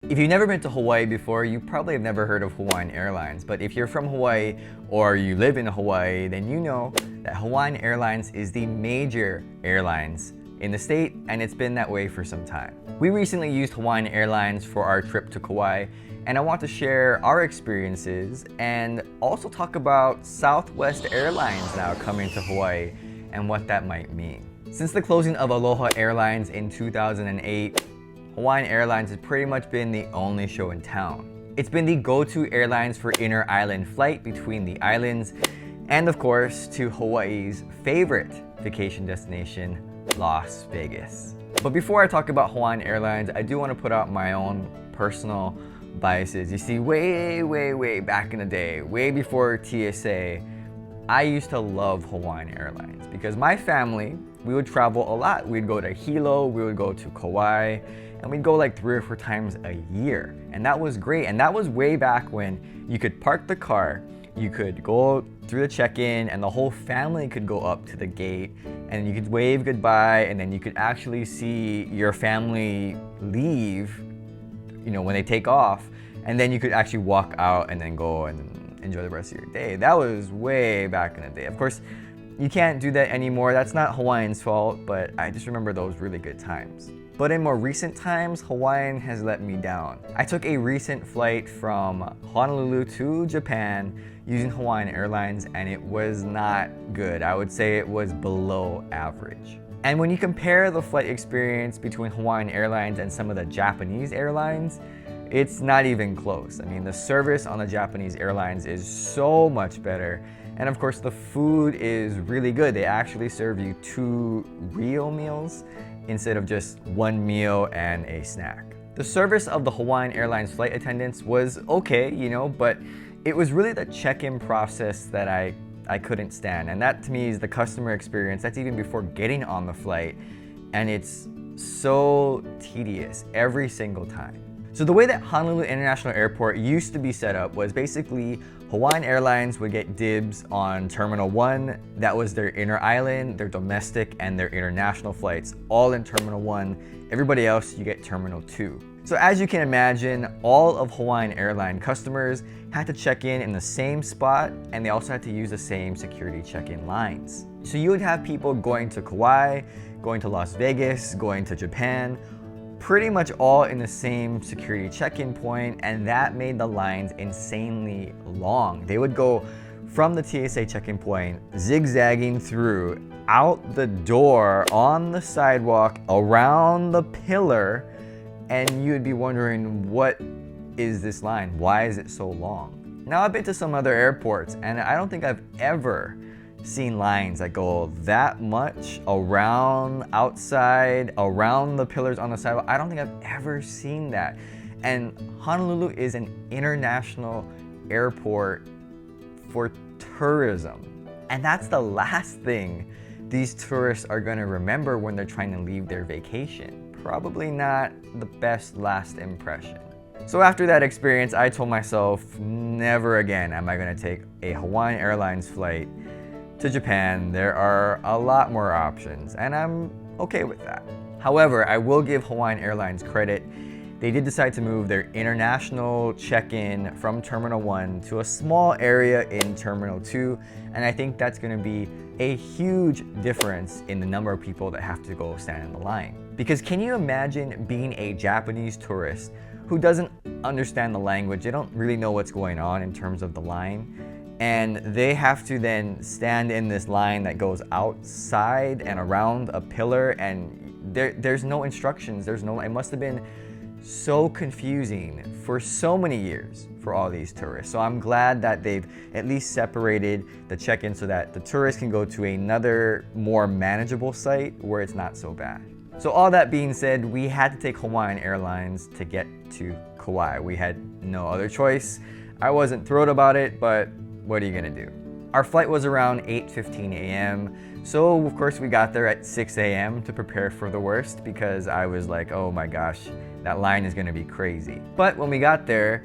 If you've never been to Hawaii before, you probably have never heard of Hawaiian Airlines. But if you're from Hawaii or you live in Hawaii, then you know that Hawaiian Airlines is the major airlines in the state, and it's been that way for some time. We recently used Hawaiian Airlines for our trip to Kauai, and I want to share our experiences and also talk about Southwest Airlines now coming to Hawaii and what that might mean. Since the closing of Aloha Airlines in 2008, Hawaiian Airlines has pretty much been the only show in town. It's been the go-to airlines for inter-island flight between the islands, and of course, to Hawaii's favorite vacation destination, Las Vegas. But before I talk about Hawaiian Airlines, I do want to put out my own personal biases. You see, way back in the day, way before TSA, I used to love Hawaiian Airlines because my family, we would travel a lot. We'd go to Hilo, we would go to Kauai, and we'd go like 3 or 4 times a year. And that was great. And that was way back when you could park the car, you could go through the check-in, and the whole family could go up to the gate, and you could wave goodbye, and then you could actually see your family leave, you know, when they take off, and then you could actually walk out and then go and enjoy the rest of your day. That was way back in the day. Of course, you can't do that anymore. That's not Hawaiian's fault, but I just remember those really good times. But in more recent times, Hawaiian has let me down. I took a recent flight from Honolulu to Japan using Hawaiian Airlines, and it was not good. I would say it was below average. And when you compare the flight experience between Hawaiian Airlines and some of the Japanese airlines, it's not even close. I mean, the service on the Japanese airlines is so much better. And of course, the food is really good. They actually serve you 2 real meals instead of just 1 meal and a snack. The service of the Hawaiian Airlines flight attendants was okay, you know, but it was really the check-in process that I couldn't stand. And that to me is the customer experience. That's even before getting on the flight. And it's so tedious every single time. So the way that Honolulu International Airport used to be set up was basically Hawaiian Airlines would get dibs on Terminal 1. That was their inter-island, their domestic, and their international flights, all in Terminal 1. Everybody else, you get Terminal 2. So as you can imagine, all of Hawaiian Airline customers had to check in the same spot, and they also had to use the same security check-in lines. So you would have people going to Kauai, going to Las Vegas, going to Japan, pretty much all in the same security check-in point, and that made the lines insanely long. They would go from the TSA check-in point, zigzagging through, out the door, on the sidewalk, around the pillar, and you would be wondering, what is this line? Why is it so long? Now, I've been to some other airports, and I don't think I've ever seen lines that go that much around, outside, around the pillars on the sidewalk. I don't think I've ever seen that. And Honolulu is an international airport for tourism. And that's the last thing these tourists are gonna remember when they're trying to leave their vacation. Probably not the best last impression. So after that experience, I told myself, never again am I gonna take a Hawaiian Airlines flight to Japan. There are a lot more options, and I'm okay with that. However, I will give Hawaiian Airlines credit. They did decide to move their international check-in from Terminal 1 to a small area in Terminal 2, and I think that's gonna be a huge difference in the number of people that have to go stand in the line. Because can you imagine being a Japanese tourist who doesn't understand the language, they don't really know what's going on in terms of the line, and they have to then stand in this line that goes outside and around a pillar, and there's no instructions, it must have been so confusing for so many years for all these tourists. So I'm glad that they've at least separated the check-in so that the tourists can go to another more manageable site where it's not so bad. So all that being said, we had to take Hawaiian Airlines to get to Kauai. We had no other choice. I wasn't thrilled about it, but what are you gonna do? Our flight was around 8:15 a.m. So of course we got there at 6 a.m. to prepare for the worst because I was like, oh my gosh, that line is gonna be crazy. But when we got there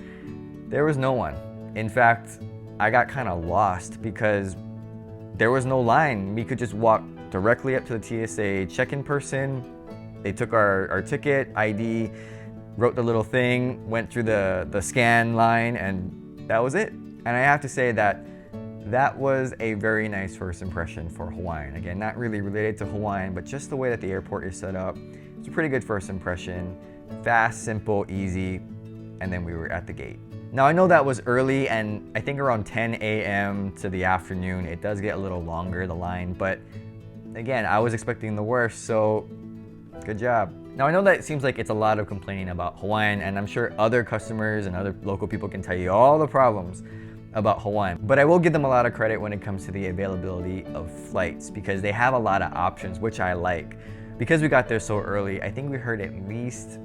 was no one. In fact, I got kind of lost because there was no line. We could just walk directly up to the TSA check-in person. They took our ticket, ID, wrote the little thing, went through the scan line, and that was it. And I have to say that that was a very nice first impression for Hawaiian. Again, not really related to Hawaiian, but just the way that the airport is set up. It's a pretty good first impression. Fast, simple, easy, and then we were at the gate. Now I know that was early, and I think around 10 a.m. to the afternoon, it does get a little longer, the line, but again, I was expecting the worst, so good job. Now I know that it seems like it's a lot of complaining about Hawaiian, and I'm sure other customers and other local people can tell you all the problems about Hawaiian, but I will give them a lot of credit when it comes to the availability of flights, because they have a lot of options, which I like. Because we got there so early, I think we heard at least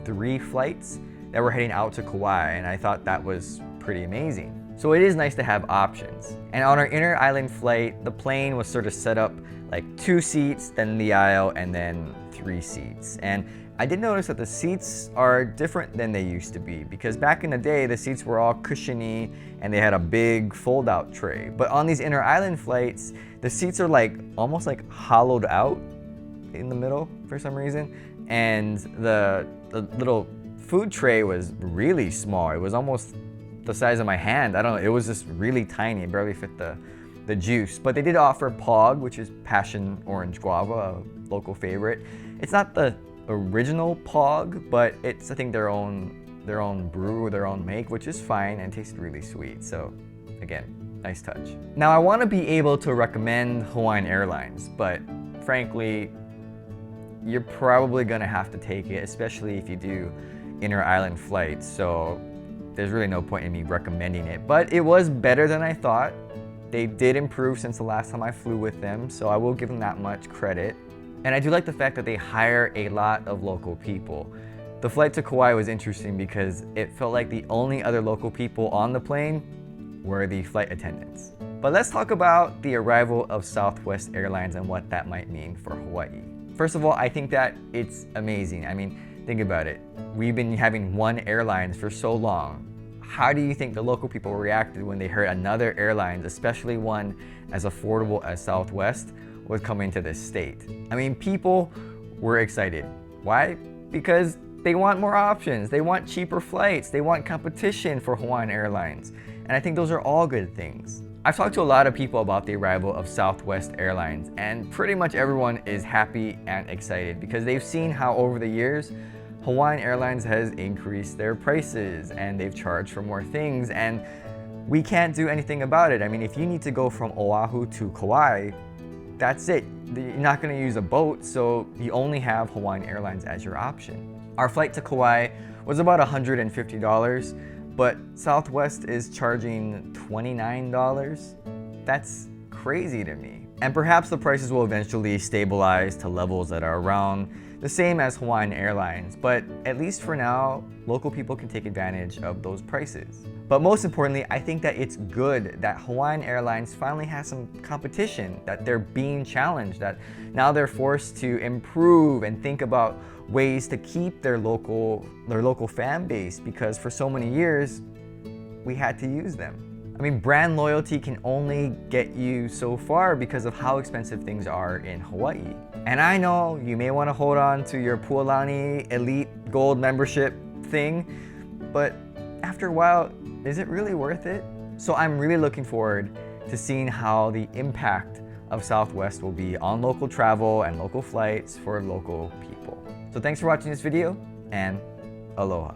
3 flights that were heading out to Kauai, and I thought that was pretty amazing. So it is nice to have options. And on our inner island flight, the plane was sort of set up like 2 seats, then the aisle, and then 3 seats. And I did notice that the seats are different than they used to be, because back in the day, the seats were all cushiony and they had a big fold-out tray. But on these inner island flights, the seats are like almost like hollowed out in the middle for some reason. And the little food tray was really small. It was almost the size of my hand. I don't know, it was just really tiny. It barely fit the juice. But they did offer POG, which is passion orange guava, a local favorite. It's not the original POG, but it's, I think, their own brew, their own make, which is fine and tasted really sweet. So again, nice touch. Now I want to be able to recommend Hawaiian Airlines, but frankly, you're probably gonna have to take it, especially if you do inner island flights. So there's really no point in me recommending it, but it was better than I thought. They did improve since the last time I flew with them, so I will give them that much credit. And I do like the fact that they hire a lot of local people. The flight to Kauai was interesting because it felt like the only other local people on the plane were the flight attendants. But let's talk about the arrival of Southwest Airlines and what that might mean for Hawaii. First of all, I think that it's amazing. I mean, think about it. We've been having one airline for so long. How do you think the local people reacted when they heard another airline, especially one as affordable as Southwest, was coming to this state? I mean, people were excited. Why? Because they want more options. They want cheaper flights. They want competition for Hawaiian Airlines. And I think those are all good things. I've talked to a lot of people about the arrival of Southwest Airlines, and pretty much everyone is happy and excited because they've seen how over the years, Hawaiian Airlines has increased their prices and they've charged for more things, and we can't do anything about it. I mean, if you need to go from Oahu to Kauai, that's it. You're not going to use a boat, so you only have Hawaiian Airlines as your option. Our flight to Kauai was about $150, but Southwest is charging $29. That's crazy to me. And perhaps the prices will eventually stabilize to levels that are around the same as Hawaiian Airlines, but at least for now, local people can take advantage of those prices. But most importantly, I think that it's good that Hawaiian Airlines finally has some competition, that they're being challenged, that now they're forced to improve and think about ways to keep their local fan base, because for so many years, we had to use them. I mean, brand loyalty can only get you so far because of how expensive things are in Hawaii. And I know you may want to hold on to your Pualani Elite Gold membership thing, but after a while, is it really worth it? So I'm really looking forward to seeing how the impact of Southwest will be on local travel and local flights for local people. So thanks for watching this video, and aloha.